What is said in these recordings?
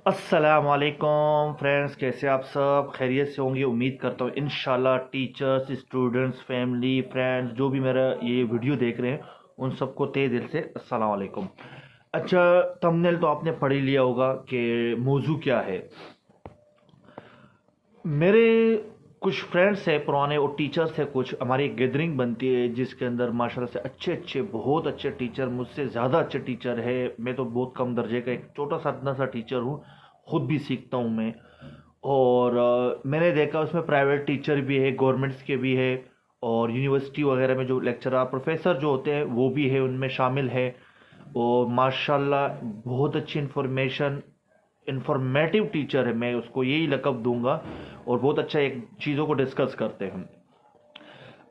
अस्सलामुअलैकुम फ्रेंड्स, कैसे आप सब खैरियत से होंगे। उम्मीद करता हूँ इंशाल्लाह टीचर्स, स्टूडेंट्स, फैमिली, फ्रेंड्स जो भी मेरा ये वीडियो देख रहे हैं उन सबको तहे दिल से अस्सलामुअलैकुम। अच्छा, थंबनेल तो आपने पढ़ ही लिया होगा कि मौजू क्या है। मेरे कुछ फ्रेंड्स हैं पुराने और टीचर्स हैं, कुछ हमारी एक गैदरिंग बनती है जिसके अंदर माशाल्लाह से अच्छे अच्छे बहुत अच्छे टीचर, मुझसे ज़्यादा अच्छे टीचर है। मैं तो बहुत कम दर्जे का एक छोटा सा इतना सा टीचर हूँ, खुद भी सीखता हूँ मैं। और मैंने देखा उसमें प्राइवेट टीचर भी है, गवर्नमेंट्स के भी है, और यूनिवर्सिटी वगैरह में जो लेक्चरर प्रोफेसर जो होते हैं वो भी है, उनमें शामिल है। और माशाल्लाह बहुत अच्छी इंफॉर्मेटिव टीचर है, मैं उसको यही लक़ब दूंगा। और बहुत अच्छा एक चीज़ों को डिस्कस करते हैं।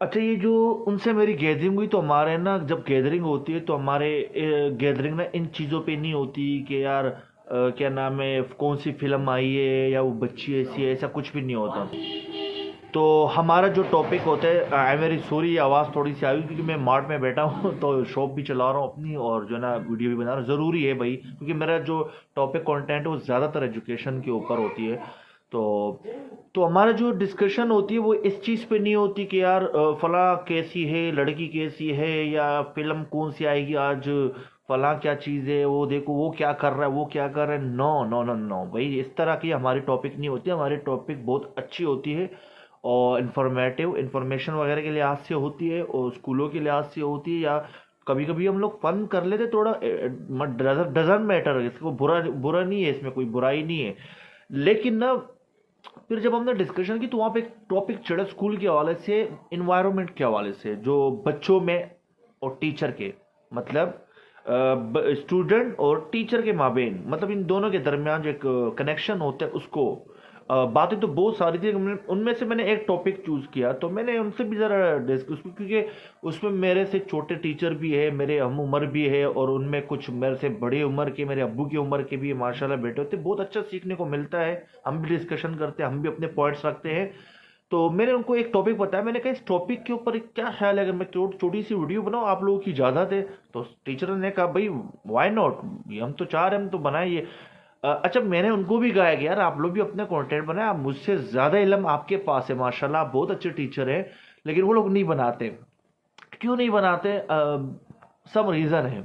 अच्छा, ये जो उनसे मेरी गैदरिंग हुई तो हमारे ना जब गैदरिंग होती है तो हमारे गैदरिंग ना इन चीज़ों पे नहीं होती कि यार क्या नाम है, कौन सी फिल्म आई है या वो बच्ची ऐसी है, ऐसा कुछ भी नहीं होता। तो हमारा जो टॉपिक होता है, आई एम वेरी सॉरी ये आवाज़ थोड़ी सी आई क्योंकि मैं मार्ट में बैठा हूँ तो शॉप भी चला रहा हूँ अपनी, और जो है ना वीडियो भी बना रहा हूँ। ज़रूरी है भाई, क्योंकि मेरा जो टॉपिक कंटेंट है वो ज़्यादातर एजुकेशन के ऊपर होती है। तो तो हमारा जो डिस्कशन होती है वो इस चीज़ पे नहीं होती कि यार फलां कैसी है, लड़की कैसी है, या फिल्म कौन सी आएगी आज, फलां क्या चीज़ है, वो देखो वो क्या कर रहा है, वो क्या कर रहा है। नो नो नो नो भाई, इस तरह की हमारी टॉपिक नहीं होती। हमारी टॉपिक बहुत अच्छी होती है और इंफॉर्मेशन वगैरह के लिहाज से होती है, और स्कूलों के लिहाज से होती है, या कभी कभी हम लोग फन कर लेते थोड़ा। डजन मैटर, इसको बुरा बुरा नहीं है, इसमें कोई बुराई नहीं है। लेकिन ना फिर जब हमने डिस्कशन की तो वहाँ पे एक टॉपिक चढ़ा स्कूल के हवाले से, इन्वायरमेंट के हवाले से, जो बच्चों में और टीचर के, मतलब स्टूडेंट और टीचर के माबेन, मतलब इन दोनों के दरमियान जो एक कनेक्शन होता है उसको। बातें तो बहुत सारी थी, उनमें से मैंने एक टॉपिक चूज़ किया तो मैंने उनसे भी ज़रा डिस्कस, क्योंकि उसमें मेरे से छोटे टीचर भी है, मेरे हम उम्र भी है, और उनमें कुछ मेरे से बड़े उम्र के, मेरे अब्बू की उम्र के भी माशाल्लाह बेटे होते। बहुत अच्छा सीखने को मिलता है, हम भी डिस्कशन करते हैं, हम भी अपने पॉइंट्स रखते हैं। तो मैंने उनको एक टॉपिक बताया, मैंने कहा इस टॉपिक के ऊपर क्या ख्याल है, अगर मैं छोटी सी वीडियो बनाऊँ, आप लोगों की इजाज़त है। तो टीचर ने कहा भाई वाई नॉट, हम तो चाह रहे हैं, हम तो बनाइए। अच्छा, मैंने उनको भी कहा कि यार आप लोग भी अपने कंटेंट बनाए, आप मुझसे ज़्यादा इल्म आपके पास है, माशाल्लाह आप बहुत अच्छे टीचर हैं, लेकिन वो लोग नहीं बनाते। क्यों नहीं बनाते? सब रीज़न है।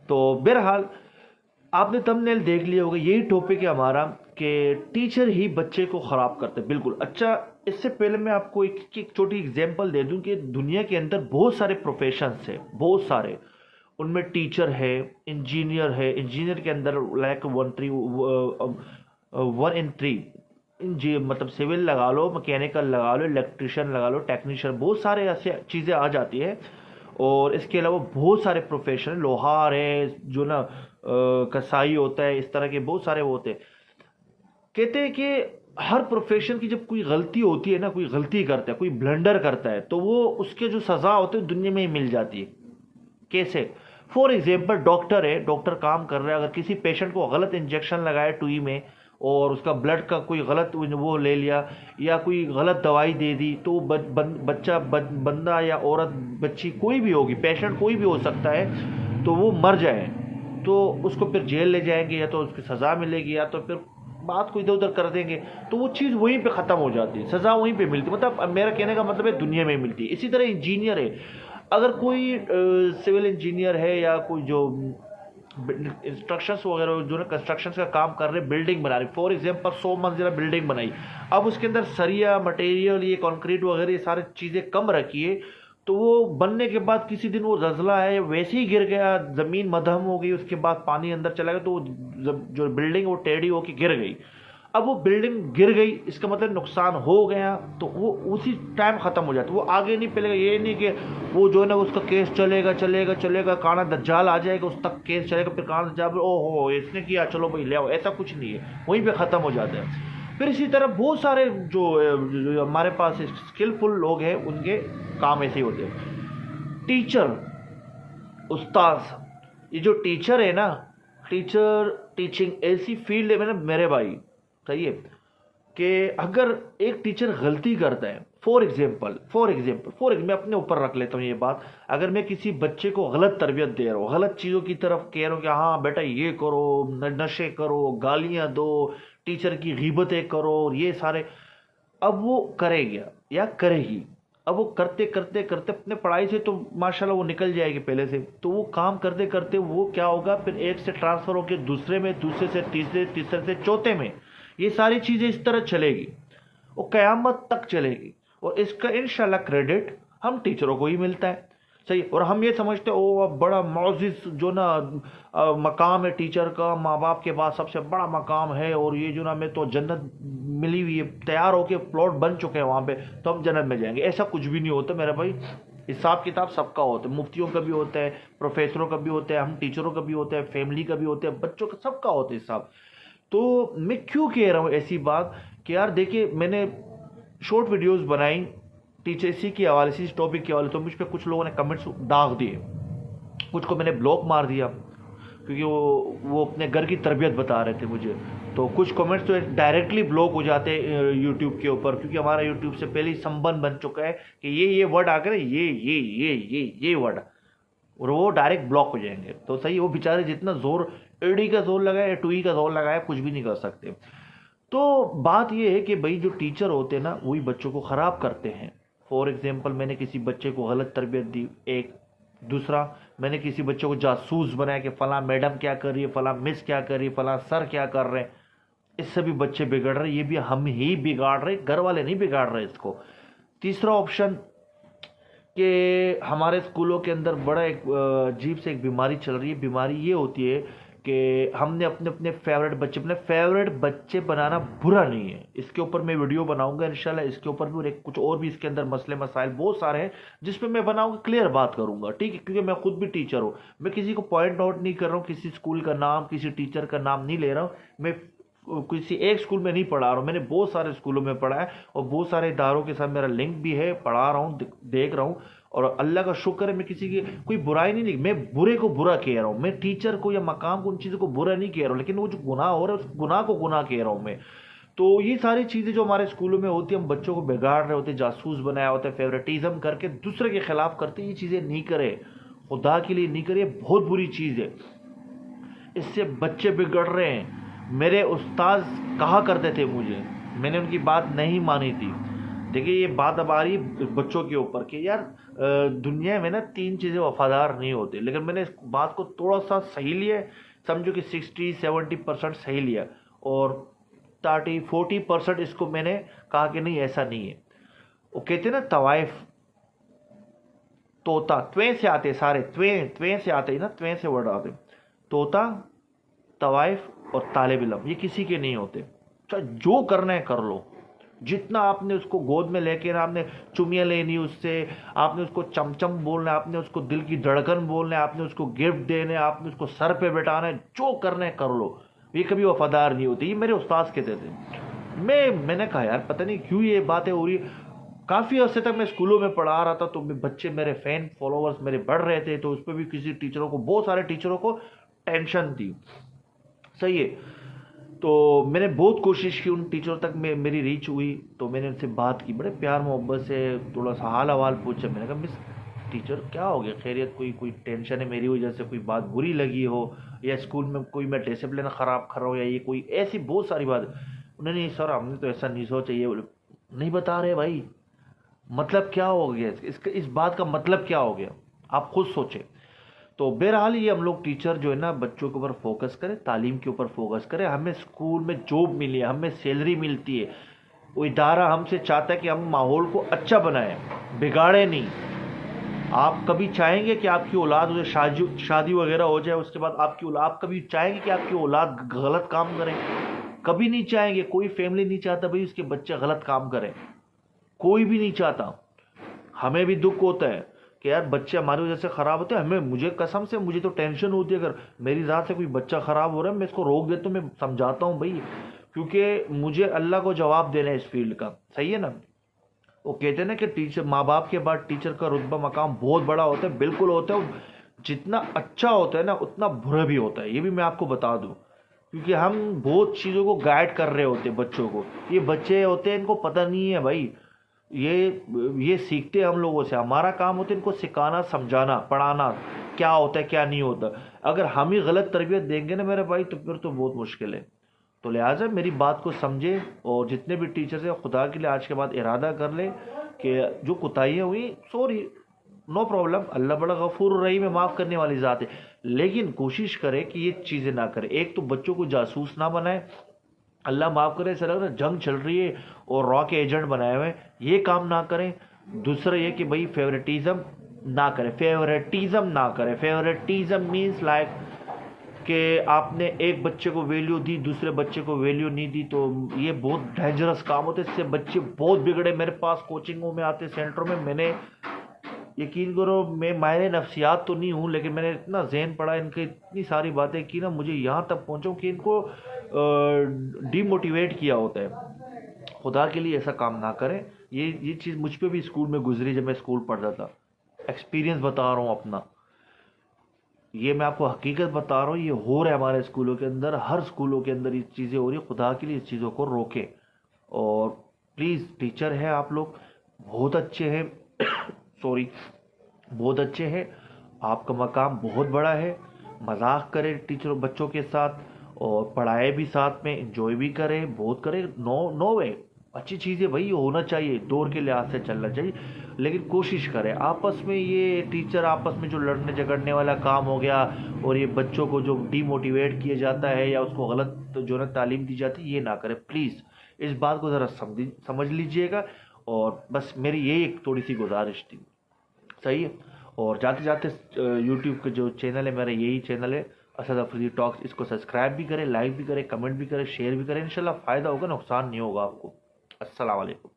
तो बहरहाल आपने थंबनेल देख लिया होगा, यही टॉपिक है हमारा कि टीचर ही बच्चे को ख़राब करते हैं। बिल्कुल। अच्छा, इससे पहले मैं आपको एक छोटी एग्जांपल दे दूं कि दुनिया के अंदर बहुत सारे प्रोफेशंस हैं, बहुत सारे। उनमें टीचर है, इंजीनियर है, इंजीनियर के अंदर लाइक 1 in 3 जी, मतलब सिविल लगा लो, मैकेनिकल लगा लो, इलेक्ट्रिशियन लगा लो, टेक्नीशियन, बहुत सारे ऐसे चीज़ें आ जाती है। और इसके अलावा बहुत सारे प्रोफेशन, लोहार है जो ना कसाई होता है, इस तरह के बहुत सारे वो होते हैं। कहते हैं कि हर प्रोफेशन की जब कोई गलती होती है ना, कोई गलती करता है, कोई ब्लंडर करता है, तो वो उसके जो सज़ा होते है दुनिया में ही मिल जाती है। कैसे? फॉर एग्जाम्पल डॉक्टर है, डॉक्टर काम कर रहा है, अगर किसी पेशेंट को गलत इंजेक्शन लगाया टुई में, और उसका ब्लड का कोई गलत वो ले लिया, या कोई गलत दवाई दे दी, तो बच्चा बंदा या औरत, बच्ची कोई भी होगी, पेशेंट कोई भी हो सकता है, तो वो मर जाए, तो उसको फिर जेल ले जाएंगे, या तो उसकी सज़ा मिलेगी, या तो फिर बात को इधर उधर कर देंगे, तो वो चीज़ वहीं पे ख़त्म हो जाती है, सज़ा वहीं पे मिलती है। मतलब मेरा कहने का मतलब है दुनिया में मिलती है। इसी तरह इंजीनियर है, अगर कोई सिविल इंजीनियर है, या कोई जो इंस्ट्रक्शंस वगैरह जो ना कंस्ट्रक्शन का काम कर रहे, बिल्डिंग बना रहे, फॉर एग्जांपल 100 मंजिला बिल्डिंग बनाई, अब उसके अंदर सरिया मटेरियल, ये कंक्रीट वगैरह ये सारी चीज़ें कम रखी है, तो वो बनने के बाद किसी दिन वो रजला है वैसे ही गिर गया, ज़मीन मध्यम हो गई, उसके बाद पानी अंदर चला गया, तो जो बिल्डिंग वो टेढ़ी होकर गिर गई। अब वो बिल्डिंग गिर गई, इसका मतलब नुकसान हो गया, तो वो उसी टाइम ख़त्म हो जाता है, वो आगे नहीं पड़ेगा। ये नहीं कि वो जो है ना उसका केस चलेगा चलेगा चलेगा, काना दज्जाल आ जाएगा, उस तक केस चलेगा, फिर काना दज्जाल ओहो इसने किया चलो भाई ले आओ, ऐसा कुछ नहीं है, वहीं पे ख़त्म हो जाता है। फिर इसी तरह बहुत सारे जो हमारे पास स्किलफुल लोग हैं, उनके काम ऐसे ही होते हैं। टीचर, उस्ताद, ये जो टीचर है ना, टीचर टीचिंग ऐसी फील्ड है मेरे भाई, सही है, कि अगर एक टीचर गलती करता है, फॉर एग्जाम्पल मैं अपने ऊपर रख लेता हूँ ये बात। अगर मैं किसी बच्चे को गलत तरबियत दे रहा हूँ, गलत चीज़ों की तरफ कह रहा हूँ कि हाँ बेटा ये करो, नशे करो, गालियाँ दो, टीचर की गीबतें करो और ये सारे, अब वो करेगा या करेगी, अब वो करते करते करते अपने पढ़ाई से तो माशाल्लाह वो निकल जाएगी पहले से, तो वो काम करते करते वो क्या होगा, फिर एक से ट्रांसफ़र होकर दूसरे में, दूसरे से तीसरे, तीसरे से चौथे में, ये सारी चीज़ें इस तरह चलेगी, वो क़यामत तक चलेगी। और इसका इंशाल्लाह क्रेडिट हम टीचरों को ही मिलता है। सही। और हम ये समझते हैं ओ अब बड़ा मौजिज़ जो ना मकाम है टीचर का, माँ बाप के पास सबसे बड़ा मकाम है, और ये जो ना हमें तो जन्नत मिली हुई है, तैयार होके प्लॉट बन चुके हैं वहाँ पे, तो हम जन्नत में जाएंगे। ऐसा कुछ भी नहीं होता मेरा भाई। हिसाब किताब सबका होता है, मुफ्तियों का भी होता है, प्रोफेसरों का भी होता है, हम टीचरों का भी होता है, फैमिली का भी होता है, बच्चों का, सबका होता है हिसाब। तो मैं क्यों कह रहा हूँ ऐसी बात कि यार देखिए, मैंने शॉर्ट वीडियोस बनाई टीचर इसी के हवाले से, इस टॉपिक के हवाले, तो मुझ पर कुछ लोगों ने कमेंट्स दाग दिए, कुछ को मैंने ब्लॉक मार दिया क्योंकि वो अपने घर की तरबियत बता रहे थे मुझे। तो कुछ कमेंट्स तो डायरेक्टली ब्लॉक हो जाते हैं यूट्यूब के ऊपर, क्योंकि हमारा यूट्यूब से पहले ही संबंध बन चुका है कि ये वर्ड आकर ये वर्ड, और वो डायरेक्ट ब्लॉक हो जाएंगे। तो सही, वो बेचारे जितना जोर एडी का जोर लगाए या टूई का जोर लगाए, कुछ भी नहीं कर सकते। तो बात ये है कि भाई जो टीचर होते हैं ना, वही बच्चों को ख़राब करते हैं। फॉर एग्जांपल, मैंने किसी बच्चे को गलत तरबियत दी, एक। दूसरा, मैंने किसी बच्चे को जासूस बनाया कि फ़लाँ मैडम क्या कर रही है, फ़लाँ मिस क्या कर रही है, फ़लाँ सर क्या कर रहे हैं। इससे भी बच्चे बिगड़ रहे हैं, ये भी हम ही बिगाड़ रहे, घर वाले नहीं बिगाड़ रहे इसको। तीसरा ऑप्शन कि हमारे स्कूलों के अंदर बड़ा एक अजीब से एक बीमारी चल रही है। बीमारी ये होती है कि हमने अपने फेवरेट बच्चे बनाना बुरा नहीं है। इसके ऊपर मैं वीडियो बनाऊंगा इंशाल्लाह, इसके ऊपर भी, और एक कुछ और भी इसके अंदर मसले मसाइल बहुत सारे हैं जिस पे मैं बनाऊंगा, क्लियर बात करूंगा, ठीक है। क्योंकि मैं खुद भी टीचर हूँ, मैं किसी को पॉइंट आउट नहीं कर रहा हूँ, किसी स्कूल का नाम, किसी टीचर का नाम नहीं ले रहा हूँ। मैं किसी एक स्कूल में नहीं पढ़ा रहा हूँ, मैंने बहुत सारे स्कूलों में पढ़ा है, और बहुत सारे इदारों के साथ मेरा लिंक भी है, पढ़ा रहा हूँ, देख रहा हूँ। और अल्लाह का शुक्र है, मैं किसी की कोई बुराई नहीं, मैं बुरे को बुरा कह रहा हूँ, मैं टीचर को या मकाम को, उन चीज़ों को बुरा नहीं कह रहा हूँ, लेकिन वो जो गुनाह हो रहा है, उस गुनाह को गुनाह कह रहा हूँ मैं। तो ये सारी चीज़ें जो हमारे स्कूलों में होती है, हम बच्चों को बिगाड़ रहे होते, जासूस बनाया होता है, फेवरेटिज्म करके दूसरे के खिलाफ करते, ये चीज़ें नहीं करें, खुदा के लिए नहीं करें, बहुत बुरी चीज़ है। इससे बच्चे बिगड़ रहे हैं। मेरे उस्ताद कहा करते थे मुझे, मैंने उनकी बात नहीं मानी थी। देखिए, ये बात अब आ रही है बच्चों के ऊपर कि यार दुनिया में ना 3 चीज़ें वफादार नहीं होती, लेकिन मैंने इस बात को थोड़ा सा सही लिया, समझो कि 60-70% सही लिया, और 30-40% इसको मैंने कहा कि नहीं, ऐसा नहीं है। वो कहते ना, तवाइफ तोता, त्वें से आते सारे, त्वें से आते ही ना, त्वें से वर्ड आते, तोता, तवाइफ और तालिब इल्म, ये किसी के नहीं होते। चाहे जो करना है कर लो, जितना आपने उसको गोद में लेके ना, आपने चुमियाँ लेनी उससे, आपने उसको चमचम बोलना है, आपने उसको दिल की धड़कन बोलना है, आपने उसको गिफ्ट देने, आपने उसको सर पे बैठाना है, जो करना है कर लो, ये कभी वफादार नहीं होती। ये मेरे उस्ताद कहते थे। मैंने कहा यार पता नहीं क्यों ये बातें हो रही। काफ़ी अर्से तक मैं स्कूलों में पढ़ा रहा था, तो बच्चे मेरे फैन फॉलोअर्स मेरे बढ़ रहे थे, तो उस पर भी किसी टीचरों को, बहुत सारे टीचरों को टेंशन थी। सही है। तो मैंने बहुत कोशिश की, उन टीचरों तक मेरी रीच हुई, तो मैंने उनसे बात की, बड़े प्यार मोहब्बत से थोड़ा सा हाल हवाल पूछा। मैंने कहा मिस टीचर क्या हो गया, खैरियत, कोई टेंशन है मेरी वजह से, कोई बात बुरी लगी हो, या स्कूल में कोई मैं डिसिप्लिन ख़राब कर रहा हूँ, या ये कोई ऐसी बहुत सारी बात। उन्होंने, सर हमने तो ऐसा नहीं सोचा, ये नहीं बता रहे भाई, मतलब क्या हो गया इस बात का मतलब क्या हो गया, आप खुद सोचें। तो बहरहाल ये हम लोग टीचर जो है ना, बच्चों के ऊपर फोकस करें, तालीम के ऊपर फोकस करें। हमें स्कूल में जॉब मिली है, हमें सैलरी मिलती है, वो इदारा हमसे चाहता है कि हम माहौल को अच्छा बनाएं, बिगाड़े नहीं। आप कभी चाहेंगे कि आपकी औलाद उसे शादी वगैरह हो जाए, उसके बाद आप कभी चाहेंगे कि आपकी औलाद गलत काम करें? कभी नहीं चाहेंगे। कोई फैमिली नहीं चाहता भाई उसके बच्चे गलत काम करें, कोई भी नहीं चाहता। हमें भी दुख होता है कि यार बच्चे हमारी वजह से ख़राब होते हैं। मुझे कसम से मुझे तो टेंशन होती है, अगर मेरी ज़ात से कोई बच्चा ख़राब हो रहा है, मैं इसको रोक देता हूँ, मैं समझाता हूँ भाई, क्योंकि मुझे अल्लाह को जवाब देना है इस फील्ड का। सही है ना। वो कहते हैं ना कि टीचर, माँ बाप के बाद टीचर का रुतबा मकाम बहुत बड़ा होता है। बिल्कुल होता है। जितना अच्छा होता है ना, उतना बुरा भी होता है, ये भी मैं आपको बता दूँ, क्योंकि हम बहुत चीज़ों को गाइड कर रहे होते हैं बच्चों को। ये बच्चे होते हैं, इनको पता नहीं है भाई, ये सीखते हम लोगों से। हमारा काम होता है इनको सिखाना, समझाना, पढ़ाना, क्या होता है क्या नहीं होता। अगर हम ही गलत तरबियत देंगे ना मेरे भाई, तो फिर तो बहुत मुश्किल है। तो लिहाजा मेरी बात को समझे, और जितने भी टीचर्स हैं खुदा के लिए आज के बाद इरादा कर ले कि जो कोताहियाँ हुई, सॉरी, नो प्रॉब्लम, अल्लाह बड़ा गफूर रहीम है, माफ़ करने वाली ज़ात है। लेकिन कोशिश करें कि ये चीज़ें ना करें। एक तो बच्चों को जासूस ना बनाए, अल्लाह माफ़ करे, ऐसा लग रहा है जंग चल रही है और रॉ के एजेंट बनाए हुए हैं, ये काम ना करें। दूसरा ये कि भाई फेवरेटिज़म ना करें, फेवरेटिज़म ना करें। फेवरेटिज़म मीन्स लाइक कि आपने एक बच्चे को वैल्यू दी, दूसरे बच्चे को वैल्यू नहीं दी, तो ये बहुत डेंजरस काम होता है। इससे बच्चे बहुत बिगड़े। मेरे पास कोचिंगों में आते, सेंटरों में, मैंने, यकीन करो, मैं माहिर नफ्सियात तो नहीं हूँ, लेकिन मैंने इतना जहन पढ़ा, इनके इतनी सारी बातें की ना, मुझे यहाँ तक पहुँचा कि इनको डीमोटिवेट किया होता है। खुदा के लिए ऐसा काम ना करें। ये चीज़ मुझ पे भी स्कूल में गुजरी जब मैं स्कूल पढ़ता था। एक्सपीरियंस बता रहा हूँ अपना, ये मैं आपको हकीकत बता रहा हूँ, ये हो रहा है हमारे स्कूलों के अंदर, हर स्कूलों के अंदर ये चीज़ें हो रही है। खुदा के लिए इस चीज़ों को रोकें। और प्लीज़, टीचर हैं आप लोग, बहुत अच्छे हैं सॉरी, बहुत अच्छे हैं, आपका मकाम बहुत बड़ा है। मजाक करें टीचरों बच्चों के साथ, और पढ़ाए भी साथ में, इंजॉय भी करें, बहुत करें। नो नो वे, अच्छी चीज़ है भाई, ये होना चाहिए, दौर के लिहाज से चलना चाहिए। लेकिन कोशिश करें आपस में, ये टीचर आपस में जो लड़ने झगड़ने वाला काम हो गया, और ये बच्चों को जो डीमोटिवेट किया जाता है या उसको गलत जो ना तालीम दी जाती है, ये ना करें प्लीज़। इस बात को ज़रा समझ लीजिएगा। और बस मेरी यही एक थोड़ी सी गुजारिश थी, सही है। और जाते जाते यूट्यूब के जो चैनल है मेरा, यही चैनल है असद अफरीदी टॉक्स, इसको सब्सक्राइब भी करें, लाइक भी करें, कमेंट भी करें, शेयर भी करें। इंशाल्लाह फ़ायदा होगा, नुकसान नहीं होगा आपको। अस्सलाम वालेकुम।